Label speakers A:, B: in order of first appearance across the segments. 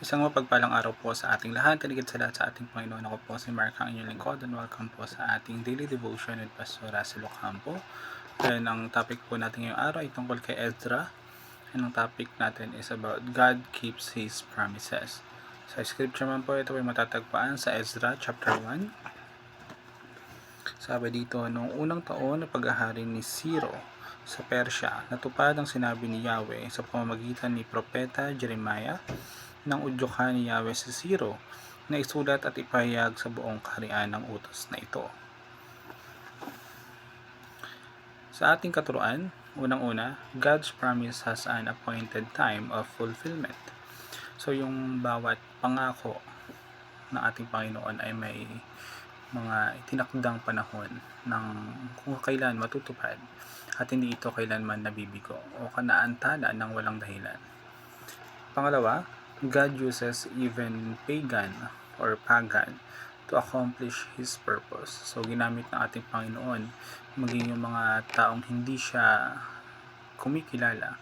A: Isang mapagpalang araw po sa ating lahat. Taligid sa lahat sa ating Panginoon. Ako po si Mark, ang inyong lingkod, and welcome po sa ating daily devotion with Pastor Russell Ocampo. And ang topic po natin ngayong araw ay tungkol kay Ezra. And ang topic natin is about God keeps His promises. Sa scripture man po, ito ay matatagpuan sa Ezra chapter 1. Sabi dito, noong unang taon na paghahari ni Ciro sa Persya, natupad ang sinabi ni Yahweh sa pamamagitan ni Propeta Jeremiah nang udyukan ni Yahweh si Ciro na isulat at ipahayag sa buong kaharian ng utos na ito. Sa ating katuruan, unang-una, God's promise has an appointed time of fulfillment. So yung bawat pangako ng ating Panginoon ay may mga itinakdang panahon ng kung kailan matutupad at hindi ito kailanman nabibigo o kanaantala ng walang dahilan. Pangalawa, God uses even pagan or pagan to accomplish His purpose. So, ginamit ng ating Panginoon maging yung mga taong hindi siya kumikilala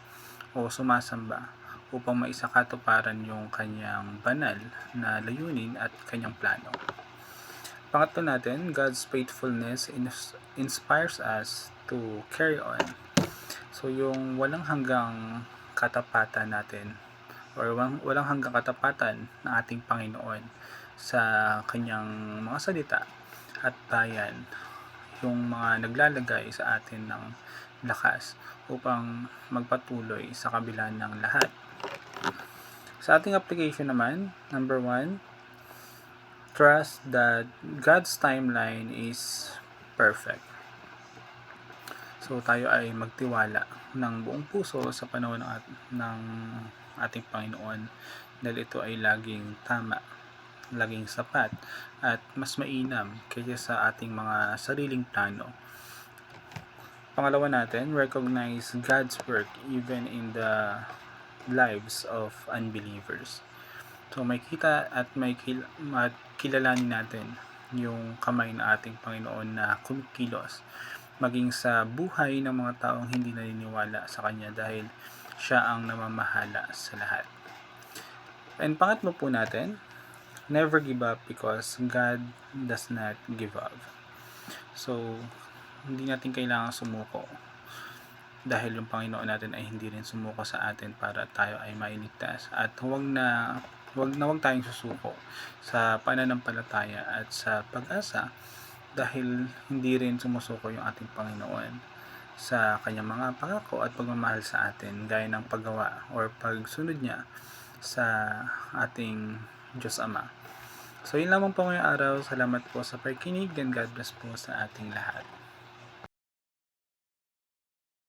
A: o sumasamba upang maisakatuparan yung kanyang banal na layunin at kanyang plano. Pangatlo natin, God's faithfulness inspires us to carry on. So, yung walang hanggang katapatan natin or walang hanggang katapatan ng ating Panginoon sa kanyang mga salita at bayan, yung mga naglalagay sa atin ng lakas upang magpatuloy sa kabila ng lahat. Sa ating application naman, number 1, trust that God's timeline is perfect. So tayo ay magtiwala ng buong puso sa panahon ng ating Panginoon dahil ito ay laging tama, laging sapat at mas mainam kaysa sa ating mga sariling plano. Pangalawa natin, recognize God's work even in the lives of unbelievers. So may kita at kilalanin natin yung kamay ng ating Panginoon na kumikilos maging sa buhay ng mga taong hindi naniniwala sa Kanya dahil Siya ang namamahala sa lahat. And pangatlo po natin, never give up because God does not give up. So, hindi natin kailangan sumuko dahil yung Panginoon natin ay hindi rin sumuko sa atin para tayo ay mailigtas. At huwag tayong susuko sa pananampalataya at sa pag-asa dahil hindi rin sumusuko yung ating Panginoon sa kanyang mga pangako at pagmamahal sa atin gaya ng paggawa or pagsunod niya sa ating Diyos Ama. So yun lamang po ngayong araw. Salamat po sa pakikinig and God bless po sa ating lahat.